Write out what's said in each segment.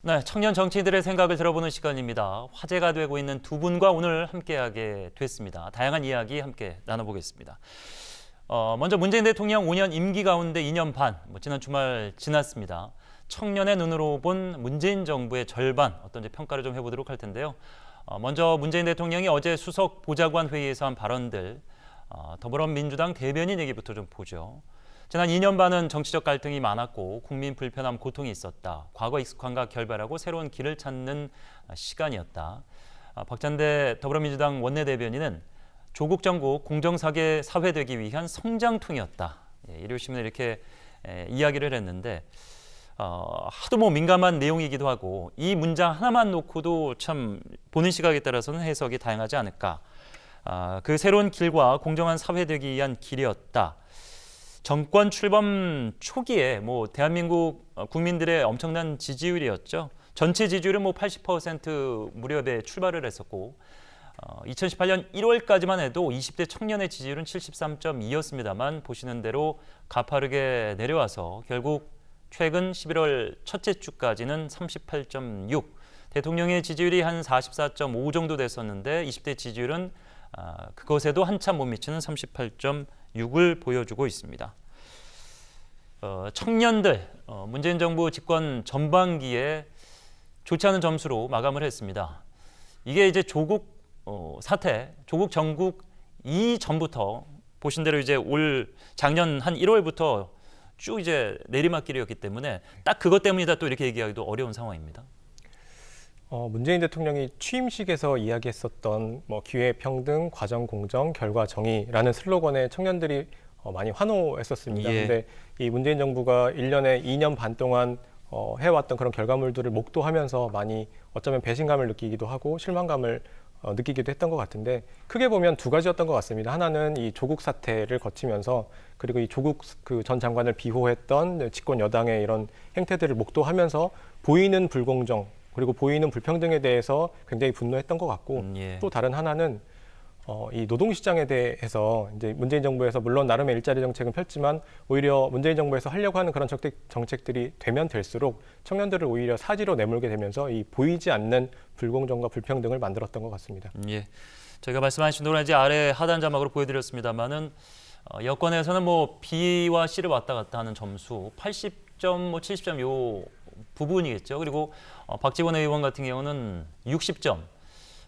네, 청년 정치인들의 생각을 들어보는 시간입니다. 화제가 되고 있는 두 분과 오늘 함께하게 됐습니다. 다양한 이야기 함께 나눠보겠습니다. 먼저 문재인 대통령 5년 임기 가운데 2년 반, 지난 주말 지났습니다. 청년의 눈으로 본 문재인 정부의 절반, 어떤지 평가를 좀 해보도록 할 텐데요. 먼저 문재인 대통령이 어제 수석 보좌관 회의에서 한 발언들, 더불어민주당 대변인 얘기부터 좀 보죠. 지난 2년 반은 정치적 갈등이 많았고 국민 불편함, 고통이 있었다. 과거 익숙함과 결별하고 새로운 길을 찾는 시간이었다. 박찬대 더불어민주당 원내대변인은 조국 정국 공정사회 사회되기 위한 성장통이었다. 일요일신문에 이렇게 이야기를 했는데 하도 민감한 내용이기도 하고 이 문장 하나만 놓고도 참 보는 시각에 따라서는 해석이 다양하지 않을까. 그 새로운 길과 공정한 사회되기 위한 길이었다. 정권 출범 초기에 대한민국 국민들의 엄청난 지지율이었죠. 전체 지지율은 80% 무렵에 출발을 했었고 2018년 1월까지만 해도 20대 청년의 지지율은 73.2였습니다만 보시는 대로 가파르게 내려와서 결국 최근 11월 첫째 주까지는 38.6, 대통령의 지지율이 한 44.5 정도 됐었는데 20대 지지율은 그것에도 한참 못 미치는 38.6을 보여주고 있습니다. 청년들, 문재인 정부 집권 전반기에 좋지 않은 점수로 마감을 했습니다. 이게 이제 조국 사태, 조국 정국 이전부터 보신 대로 이제 올 작년 한 1월부터 쭉 이제 내리막길이었기 때문에 딱 그것 때문이다 또 이렇게 얘기하기도 어려운 상황입니다. 문재인 대통령이 취임식에서 이야기했었던 기회 평등, 과정 공정, 결과 정의라는 슬로건에 청년들이 많이 환호했었습니다. 그런데 이 문재인 정부가 1년에 2년 반 동안 해왔던 그런 결과물들을 목도하면서 많이 어쩌면 배신감을 느끼기도 하고 실망감을 느끼기도 했던 것 같은데 크게 보면 두 가지였던 것 같습니다. 하나는 이 조국 사태를 거치면서 그리고 이 조국 그 전 장관을 비호했던 집권 여당의 이런 행태들을 목도하면서 보이는 불공정 그리고 보이는 불평등에 대해서 굉장히 분노했던 것 같고 또 다른 하나는 이 노동시장에 대해서 이제 문재인 정부에서 물론 나름의 일자리 정책은 폈지만 오히려 문재인 정부에서 하려고 하는 그런 정책들이 되면 될수록 청년들을 오히려 사지로 내몰게 되면서 이 보이지 않는 불공정과 불평등을 만들었던 것 같습니다. 저희가 말씀하신 대로 이제 아래 하단 자막으로 보여드렸습니다만은 여권에서는 B와 C를 왔다 갔다 하는 점수 80점, 70점 요 부분이겠죠. 그리고 박지원 의원 같은 경우는 60점.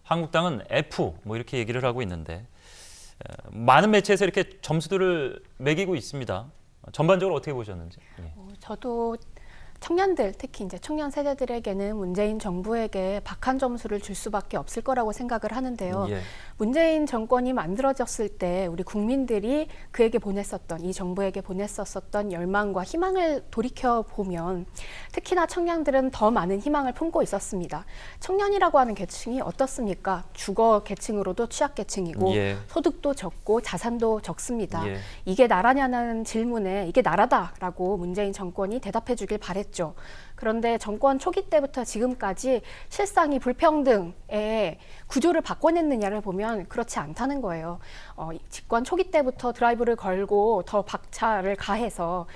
한국당은 F 이렇게 얘기를 하고 있는데 많은 매체에서 이렇게 점수들을 매기고 있습니다. 전반적으로 어떻게 보셨는지? 저도 청년들, 특히 이제 청년 세대들에게는 문재인 정부에게 박한 점수를 줄 수밖에 없을 거라고 생각을 하는데요. 문재인 정권이 만들어졌을 때 우리 국민들이 그에게 보냈었던, 이 정부에게 보냈었던 열망과 희망을 돌이켜 보면 특히나 청년들은 더 많은 희망을 품고 있었습니다. 청년이라고 하는 계층이 어떻습니까? 주거 계층으로도 취약계층이고 소득도 적고 자산도 적습니다. 이게 나라냐는 질문에 이게 나라다라고 문재인 정권이 대답해 주길 바랬죠. 그런데 정권 초기 때부터 지금까지 실상 이 불평등의 구조를 바꿔냈느냐를 보면 그렇지 않다는 거예요. 집권 초기 때부터 드라이브를 걸고 더 박차를 가해서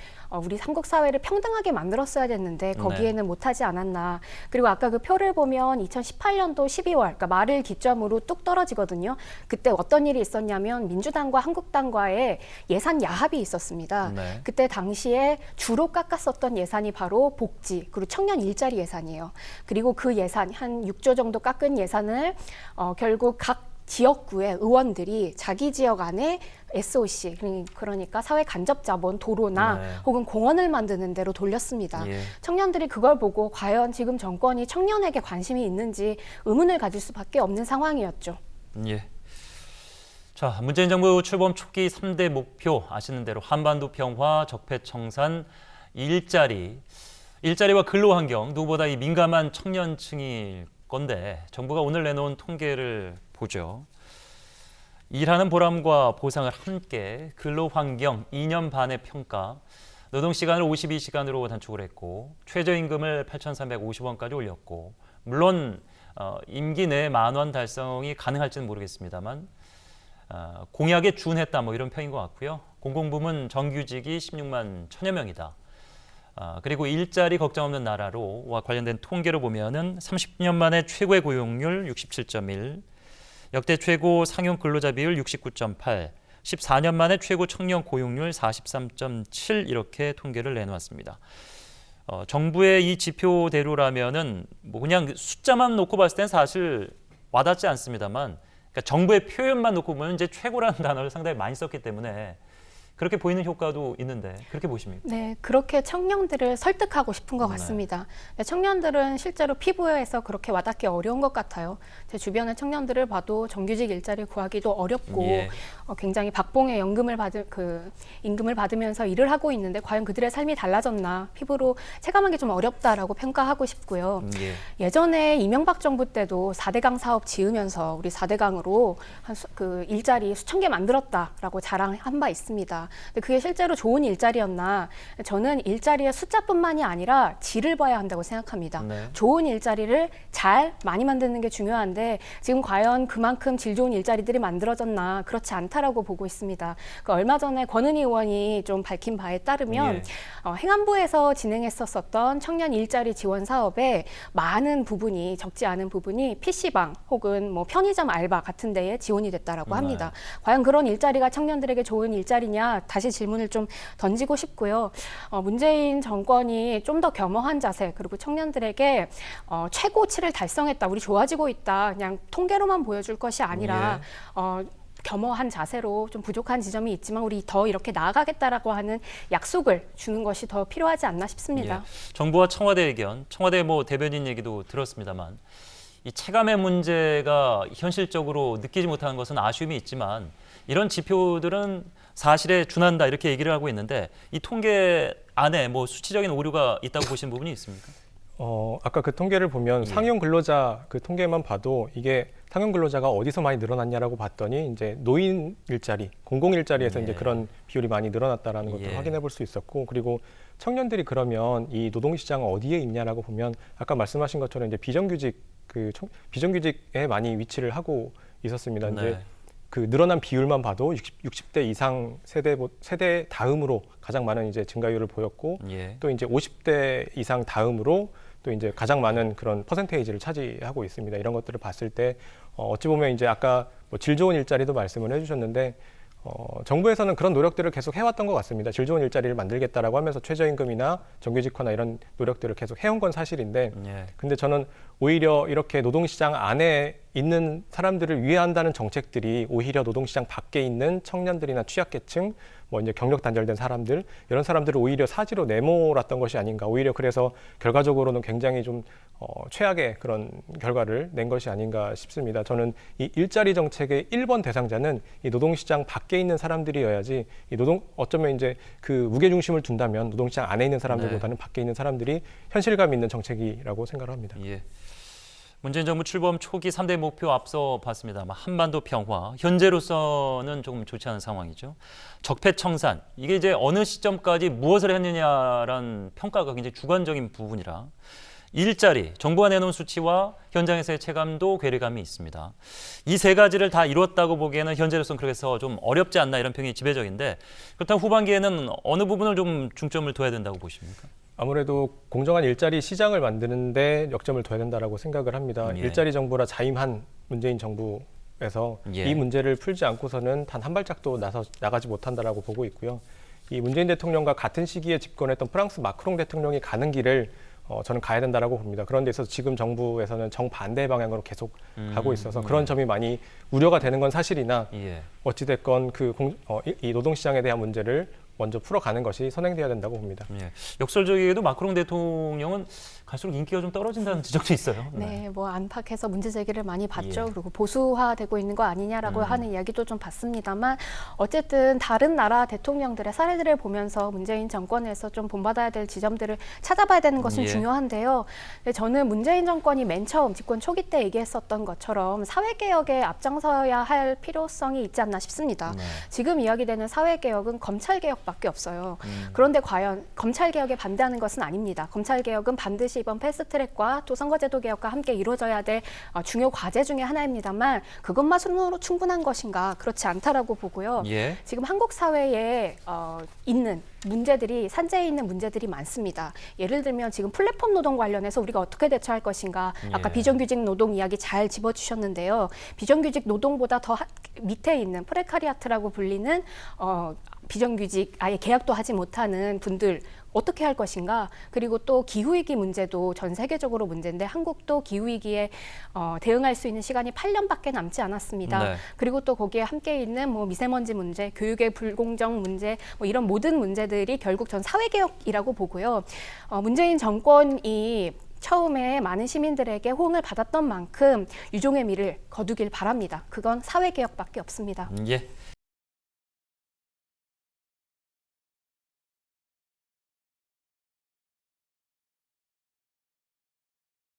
우리 한국 사회를 평등하게 만들었어야 됐는데 거기에는 못하지 않았나. 그리고 아까 그 표를 보면 2018년도 12월, 그러니까 말을 기점으로 뚝 떨어지거든요. 그때 어떤 일이 있었냐면 민주당과 한국당과의 예산 야합이 있었습니다. 그때 당시에 주로 깎았었던 예산이 바로 복지, 그리고 청년 일자리 예산이에요. 그리고 그 예산, 한 6조 정도 깎은 예산을 결국 각 지역구의 의원들이 자기 지역 안에 SOC, 그러니까 사회 간접 자본, 도로나 혹은 공원을 만드는 데로 돌렸습니다. 청년들이 그걸 보고 과연 지금 정권이 청년에게 관심이 있는지 의문을 가질 수밖에 없는 상황이었죠. 자, 문재인 정부 출범 초기 3대 목표 아시는 대로 한반도 평화, 적폐청산, 일자리와 근로환경, 누구보다 이 민감한 청년층일 건데 정부가 오늘 내놓은 통계를 보죠. 일하는 보람과 보상을 함께, 근로환경 2년 반의 평가, 노동시간을 52시간으로 단축을 했고 최저임금을 8,350원까지 올렸고 물론 임기 내 10,000원 달성이 가능할지는 모르겠습니다만 공약에 준했다 이런 평인 것 같고요. 공공부문 정규직이 16만 1,000여 명이다. 그리고 일자리 걱정 없는 나라로와 관련된 통계를 보면은 30년 만에 최고의 고용률 67.1, 역대 최고 상용 근로자 비율 69.8, 14년 만에 최고 청년 고용률 43.7 이렇게 통계를 내놓았습니다. 정부의 이 지표대로라면은 뭐 그냥 숫자만 놓고 봤을 땐 사실 와닿지 않습니다만, 그러니까 정부의 표현만 놓고 보면 이제 최고라는 단어를 상당히 많이 썼기 때문에 그렇게 보이는 효과도 있는데 그렇게 보십니까? 네, 그렇게 청년들을 설득하고 싶은 것 같습니다. 네, 청년들은 실제로 피부에서 그렇게 와닿기 어려운 것 같아요. 제 주변의 청년들을 봐도 정규직 일자리 구하기도 어렵고 예. 굉장히 박봉의 임금을 받으면서 일을 하고 있는데 과연 그들의 삶이 달라졌나 피부로 체감하기 좀 어렵다라고 평가하고 싶고요. 예. 예전에 이명박 정부 때도 4대강 사업 지으면서 우리 4대강으로 그 일자리 수천 개 만들었다라고 자랑한 바 있습니다. 근데 그게 실제로 좋은 일자리였나? 저는 일자리의 숫자뿐만이 아니라 질을 봐야 한다고 생각합니다. 네. 좋은 일자리를 잘 많이 만드는 게 중요한데 지금 과연 그만큼 질 좋은 일자리들이 만들어졌나? 그렇지 않다라고 보고 있습니다. 얼마 전에 권은희 의원이 좀 밝힌 바에 따르면 행안부에서 진행했었던 청년 일자리 지원 사업에 많은 부분이 적지 않은 부분이 PC방 혹은 뭐 편의점 알바 같은 데에 지원이 됐다라고 합니다. 과연 그런 일자리가 청년들에게 좋은 일자리냐? 다시 질문을 좀 던지고 싶고요. 문재인 정권이 좀 더 겸허한 자세 그리고 청년들에게 최고치를 달성했다. 우리 좋아지고 있다. 그냥 통계로만 보여줄 것이 아니라 겸허한 자세로 좀 부족한 지점이 있지만 우리 더 이렇게 나아가겠다라고 하는 약속을 주는 것이 더 필요하지 않나 싶습니다. 예. 정부와 청와대 의견, 청와대 뭐 대변인 얘기도 들었습니다만 이 체감의 문제가 현실적으로 느끼지 못하는 것은 아쉬움이 있지만 이런 지표들은 사실에 준한다 이렇게 얘기를 하고 있는데 이 통계 안에 뭐 수치적인 오류가 있다고 보시는 부분이 있습니까? 아까 그 통계를 보면 예. 상용 근로자 그 통계만 봐도 이게 상용 근로자가 어디서 많이 늘어났냐라고 봤더니 이제 노인 일자리, 공공 일자리에서 예. 이제 그런 비율이 많이 늘어났다라는 것도 예. 확인해 볼 수 있었고, 그리고 청년들이 그러면 이 노동 시장은 어디에 있냐라고 보면 아까 말씀하신 것처럼 이제 비정규직에 많이 위치를 하고 있었습니다. 네. 이제 그 늘어난 비율만 봐도 60대 이상 세대 다음으로 가장 많은 이제 증가율을 보였고, 예. 또 이제 50대 이상 다음으로 또 이제 가장 많은 그런 퍼센테이지를 차지하고 있습니다. 이런 것들을 봤을 때 어찌 보면 이제 아까 뭐 질 좋은 일자리도 말씀을 해주셨는데 정부에서는 그런 노력들을 계속 해왔던 것 같습니다. 질 좋은 일자리를 만들겠다라고 하면서 최저임금이나 정규직화나 이런 노력들을 계속 해온 건 사실인데, 예. 근데 저는 오히려 이렇게 노동시장 안에 있는 사람들을 위한다는 정책들이 오히려 노동시장 밖에 있는 청년들이나 취약계층, 뭐 이제 경력 단절된 사람들, 이런 사람들을 오히려 사지로 내몰았던 것이 아닌가. 오히려 그래서 결과적으로는 굉장히 좀 최악의 그런 결과를 낸 것이 아닌가 싶습니다. 저는 이 일자리 정책의 1번 대상자는 이 노동시장 밖에 있는 사람들이어야지, 어쩌면 이제 그 무게중심을 둔다면 노동시장 안에 있는 사람들보다는 밖에 있는 사람들이 현실감 있는 정책이라고 생각을 합니다. 예. 문재인 정부 출범 초기 3대 목표 앞서 봤습니다만 한반도 평화, 현재로서는 조금 좋지 않은 상황이죠. 적폐청산, 이게 이제 어느 시점까지 무엇을 했느냐라는 평가가 굉장히 주관적인 부분이라 일자리, 정부가 내놓은 수치와 현장에서의 체감도 괴리감이 있습니다. 이 세 가지를 다 이뤘다고 보기에는 현재로서는 그래서 좀 어렵지 않나 이런 평이 지배적인데, 그렇다면 후반기에는 어느 부분을 좀 중점을 둬야 된다고 보십니까? 아무래도 공정한 일자리 시장을 만드는 데 역점을 둬야 된다라고 생각을 합니다. 예. 일자리 정부라 자임한 문재인 정부에서 예. 이 문제를 풀지 않고서는 단 한 발짝도 나가지 못한다라고 보고 있고요. 이 문재인 대통령과 같은 시기에 집권했던 프랑스 마크롱 대통령이 가는 길을 저는 가야 된다라고 봅니다. 그런 데 있어서 지금 정부에서는 정반대 방향으로 계속 가고 있어서 그런 점이 많이 우려가 되는 건 사실이나, 예. 어찌됐건 이 노동시장에 대한 문제를 먼저 풀어가는 것이 선행돼야 된다고 봅니다. 예. 역설적이게도 마크롱 대통령은 갈수록 인기가 좀 떨어진다는 지적도 있어요. 네, 뭐 안팎에서 문제 제기를 많이 받죠. 예. 그리고 보수화되고 있는 거 아니냐라고 하는 이야기도 좀 봤습니다만, 어쨌든 다른 나라 대통령들의 사례들을 보면서 문재인 정권에서 좀 본받아야 될 지점들을 찾아봐야 되는 것은 예. 중요한데요. 근데 저는 문재인 정권이 맨 처음 집권 초기 때 얘기했었던 것처럼 사회개혁에 앞장서야 할 필요성이 있지 않나 싶습니다. 네. 지금 이야기되는 사회개혁은 검찰개혁밖에 없어요. 그런데 과연 검찰개혁에 반대하는 것은 아닙니다. 검찰개혁은 반드시 이번 패스트트랙과 또 선거제도 개혁과 함께 이루어져야 될 중요 과제 중에 하나입니다만, 그것만으로 충분한 것인가? 그렇지 않다라고 보고요. 예. 지금 한국 사회에 있는 문제들이 산재해 있는 문제들이 많습니다. 예를 들면 지금 플랫폼 노동 관련해서 우리가 어떻게 대처할 것인가. 아까 예. 비정규직 노동 이야기 잘 집어주셨는데요. 비정규직 노동보다 더 밑에 있는 프레카리아트라고 불리는 비정규직 아예 계약도 하지 못하는 분들 어떻게 할 것인가. 그리고 또 기후위기 문제도 전 세계적으로 문제인데 한국도 기후위기에 대응할 수 있는 시간이 8년밖에 남지 않았습니다. 네. 그리고 또 거기에 함께 있는 뭐 미세먼지 문제, 교육의 불공정 문제, 뭐 이런 모든 문제들이 결국 전 사회개혁이라고 보고요. 문재인 정권이 처음에 많은 시민들에게 호응을 받았던 만큼 유종의 미를 거두길 바랍니다. 그건 사회개혁밖에 없습니다. 예.